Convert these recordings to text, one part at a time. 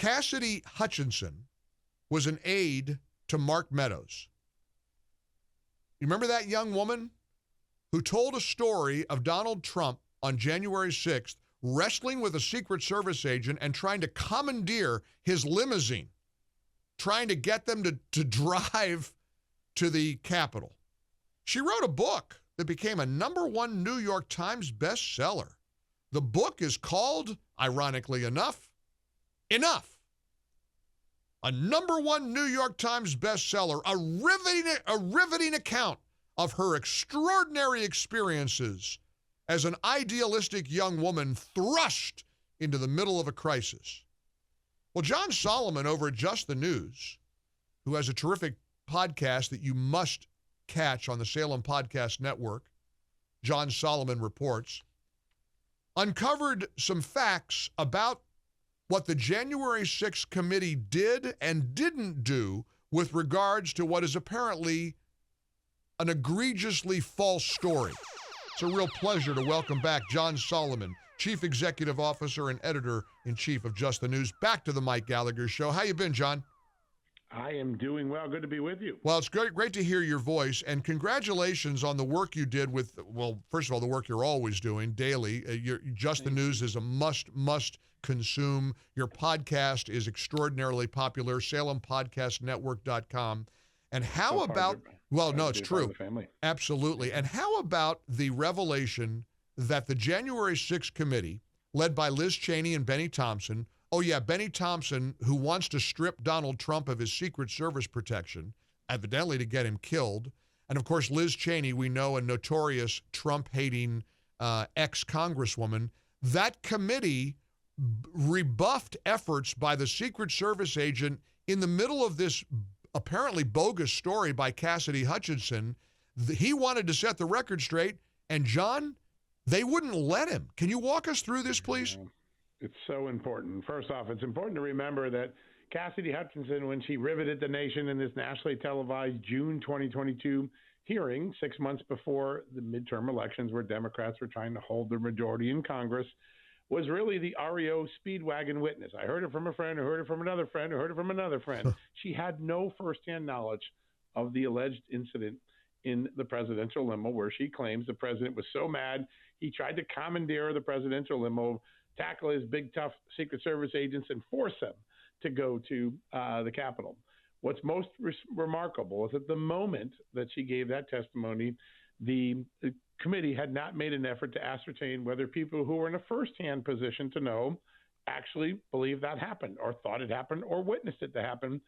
Cassidy Hutchinson was an aide to Mark Meadows. You remember that young woman who told a story of Donald Trump on January 6th wrestling with a Secret Service agent and trying to commandeer his limousine, trying to get them to drive to the Capitol. She wrote a book that became a #1 New York Times bestseller. The book is called, ironically enough, Enough. A #1 New York Times bestseller, a riveting account of her extraordinary experiences as an idealistic young woman thrust into the middle of a crisis. Well, John Solomon over at Just the News, who has a terrific podcast that you must catch on the Salem Podcast Network, John Solomon Reports, uncovered some facts about what the January 6th committee did and didn't do with regards to what is apparently an egregiously false story. It's a real pleasure to welcome back John Solomon, Chief Executive Officer and Editor-in-Chief of Just the News. Back to the Mike Gallagher Show. How you been, John? I am doing well. Good to be with you. Well, it's great to hear your voice, and congratulations on the work you did with, well, first of all, the work you're always doing daily. Just the News is a must consume. Your podcast is extraordinarily popular, salempodcastnetwork.com. And how about, well, no, it's true. Absolutely. And how about the revelation that the January 6th committee, led by Liz Cheney and Benny Thompson, Benny Thompson, who wants to strip Donald Trump of his Secret Service protection, evidently to get him killed. And, of course, Liz Cheney, we know, a notorious Trump-hating ex-congresswoman. That committee rebuffed efforts by the Secret Service agent in the middle of this apparently bogus story by Cassidy Hutchinson. He wanted to set the record straight, and, John, they wouldn't let him. Can you walk us through this, please? It's so important. First off, it's important to remember that Cassidy Hutchinson, when she riveted the nation in this nationally televised June 2022 hearing, 6 months before the midterm elections where Democrats were trying to hold their majority in Congress, was really the REO Speedwagon witness. I heard it from a friend, who heard it from another friend, who heard it from another friend. She had no firsthand knowledge of the alleged incident in the presidential limo where she claims the president was so mad he tried to commandeer the presidential limo, tackle his big, tough Secret Service agents, and force them to go to the Capitol. What's most remarkable is at the moment that she gave that testimony, the committee had not made an effort to ascertain whether people who were in a first-hand position to know actually believed that happened or thought it happened or witnessed it to happen.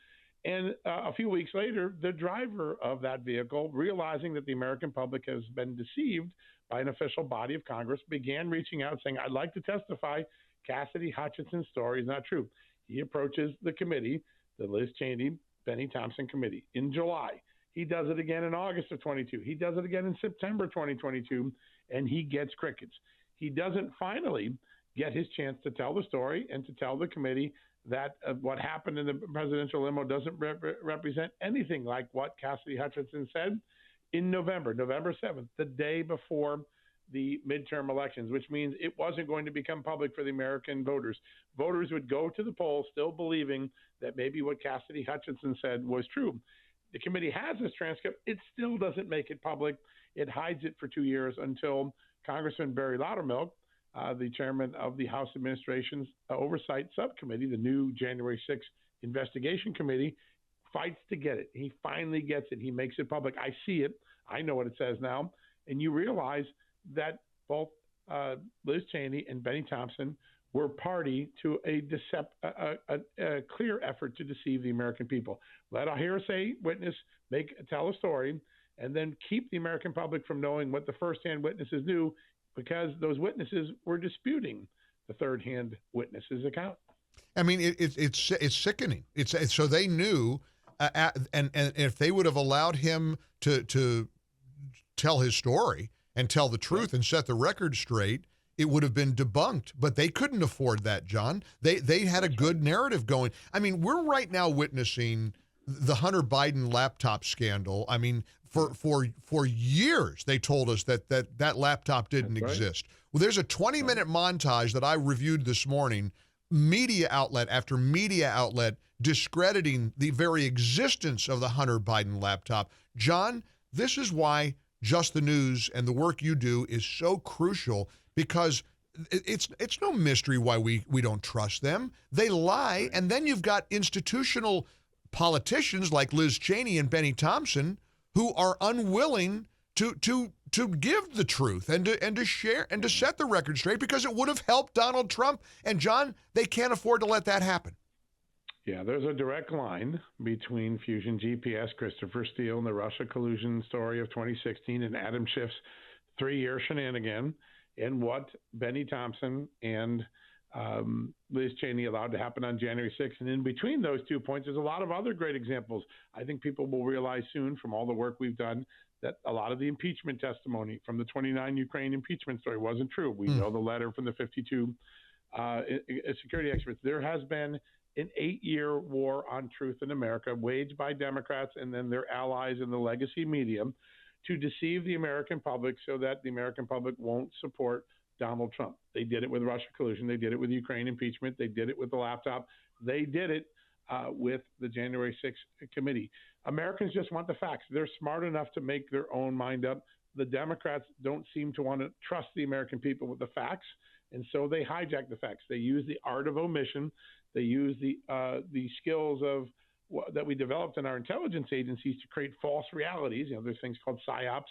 And a few weeks later, the driver of that vehicle, realizing that the American public has been deceived by an official body of Congress, began reaching out saying, I'd like to testify. Cassidy Hutchinson's story is not true. He approaches the committee, the Liz Cheney, Benny Thompson committee, in July. He does it again in August of 22. He does it again in September 2022, and he gets crickets. He doesn't finally get his chance to tell the story and to tell the committee that what happened in the presidential limo doesn't represent anything like what Cassidy Hutchinson said in November 7th, the day before the midterm elections, which means it wasn't going to become public for the American voters. Voters would go to the polls still believing that maybe what Cassidy Hutchinson said was true. The committee has this transcript. It still doesn't make it public. It hides it for 2 years until Congressman Barry Loudermilk, the chairman of the House Administration's Oversight Subcommittee, the new January 6th investigation committee, fights to get it. He finally gets it. He makes it public. I see it. I know what it says now. And you realize that both Liz Cheney and Benny Thompson were party to a clear effort to deceive the American people. Let a hearsay witness tell a story, and then keep the American public from knowing what the first-hand witnesses knew, because those witnesses were disputing the third-hand witness's account. I mean, it's sickening. It's so they knew, and if they would have allowed him to tell his story and tell the truth and set the record straight, it would have been debunked. But they couldn't afford that, John. They had a good narrative going. I mean, we're right now witnessing the Hunter Biden laptop scandal. I mean, for years they told us that laptop didn't exist. Well, there's a 20-minute montage that I reviewed this morning media outlet after media outlet discrediting the very existence of the Hunter Biden laptop. John, this is why Just the News and the work you do is so crucial, because it's no mystery why we don't trust them. They lie, and then you've got institutional politicians like Liz Cheney and Benny Thompson who are unwilling to give the truth and to share and to set the record straight, because it would have helped Donald Trump. And John, they can't afford to let that happen. Yeah, there's a direct line between Fusion GPS, Christopher Steele, and the Russia collusion story of 2016 and Adam Schiff's 3-year shenanigan, and what Benny Thompson and Liz Cheney allowed to happen on January 6th. And in between those 2 points, there's a lot of other great examples. I think people will realize soon from all the work we've done that a lot of the impeachment testimony from the 29 Ukraine impeachment story wasn't true. We know the letter from the 52 security experts. There has been an 8-year war on truth in America, waged by Democrats and then their allies in the legacy media to deceive the American public so that the American public won't support Donald Trump. They did it with Russia collusion. They did it with Ukraine impeachment. They did it with the laptop. They did it with the January 6th committee. Americans just want the facts. They're smart enough to make their own mind up. The Democrats don't seem to want to trust the American people with the facts, and so they hijack the facts. They use the art of omission. They use the skills of that we developed in our intelligence agencies to create false realities. You know, there's things called psyops.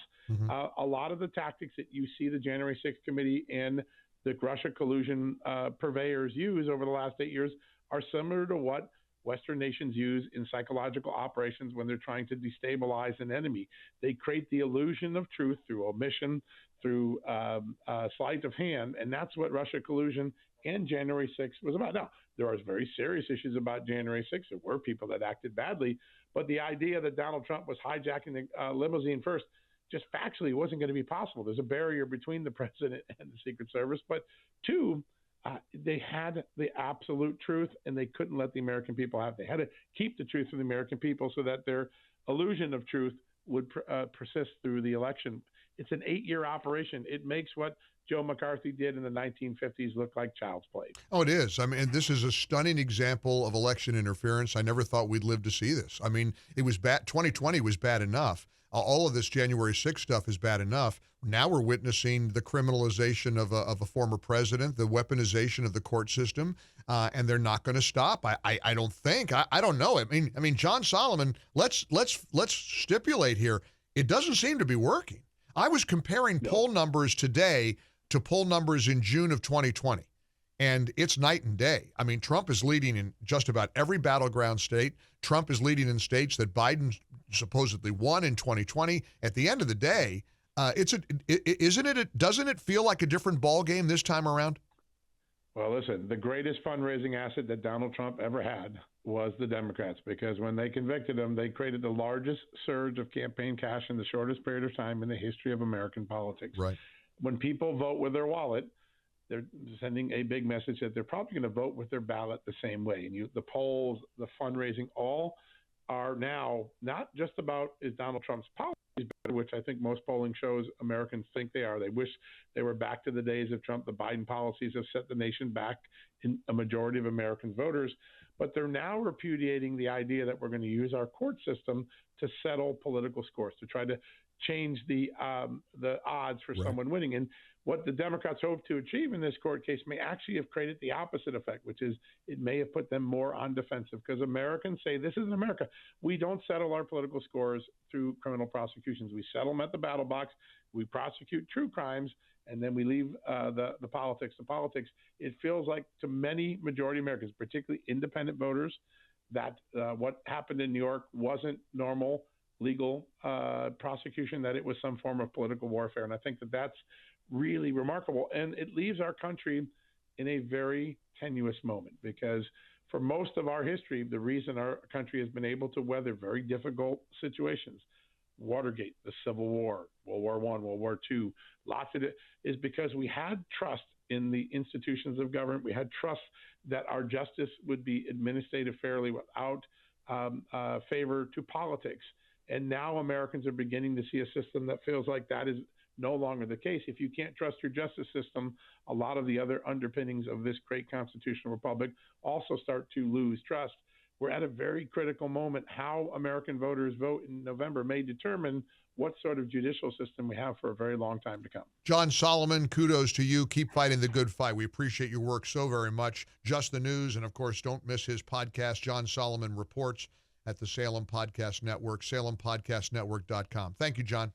A lot of the tactics that you see the January 6th committee and the Russia collusion purveyors use over the last 8 years are similar to what Western nations use in psychological operations when they're trying to destabilize an enemy. They create the illusion of truth through omission, through sleight of hand, and that's what Russia collusion and January 6th was about. Now, there are very serious issues about January 6th. There were people that acted badly, but the idea that Donald Trump was hijacking the limousine first, just factually wasn't going to be possible. There's a barrier between the president and the Secret Service. But two, they had the absolute truth, and they couldn't let the American people have it. They had to keep the truth from the American people so that their illusion of truth would persist through the election. It's an 8-year operation. It makes what Joe McCarthy did in the 1950s look like child's play. Oh, it is. I mean, this is a stunning example of election interference. I never thought we'd live to see this. I mean, it was bad. 2020 was bad enough. All of this January 6th stuff is bad enough. Now we're witnessing the criminalization of a former president, the weaponization of the court system, and they're not going to stop. I don't think. I don't know. I mean, John Solomon. Let's stipulate here. It doesn't seem to be working. I was comparing poll numbers today to poll numbers in June of 2020, and it's night and day. I mean, Trump is leading in just about every battleground state. Trump is leading in states that Biden supposedly won in 2020. At the end of the day, doesn't it feel like a different ball game this time around? Well, listen, the greatest fundraising asset that Donald Trump ever had was the Democrats, because when they convicted him, they created the largest surge of campaign cash in the shortest period of time in the history of American politics. Right. When people vote with their wallet, they're sending a big message that they're probably going to vote with their ballot the same way. And the polls, the fundraising, all are now not just about is Donald Trump's policies better, which I think most polling shows Americans think they are. They wish they were back to the days of Trump. The Biden policies have set the nation back in a majority of American voters. But they're now repudiating the idea that we're going to use our court system to settle political scores, to try to change the odds for someone winning. And what the Democrats hope to achieve in this court case may actually have created the opposite effect, which is it may have put them more on defensive, because Americans say, this is America. We don't settle our political scores through criminal prosecutions. We settle them at the battle box. We prosecute true crimes, and then we leave the politics to politics. It feels like to many majority Americans, particularly independent voters, that what happened in New York wasn't normal legal prosecution, that it was some form of political warfare. And I think that that's really remarkable. And it leaves our country in a very tenuous moment, because for most of our history, the reason our country has been able to weather very difficult situations, Watergate, the Civil War, World War I, World War II, lots of it, is because we had trust in the institutions of government. We had trust that our justice would be administered fairly without favor to politics. And now Americans are beginning to see a system that feels like that is no longer the case. If you can't trust your justice system, a lot of the other underpinnings of this great constitutional republic also start to lose trust. We're at a very critical moment. How American voters vote in November may determine what sort of judicial system we have for a very long time to come. John Solomon, kudos to you. Keep fighting the good fight. We appreciate your work so very much. Just the News, and of course, don't miss his podcast, John Solomon Reports, at the Salem Podcast Network, salempodcastnetwork.com. Thank you, John.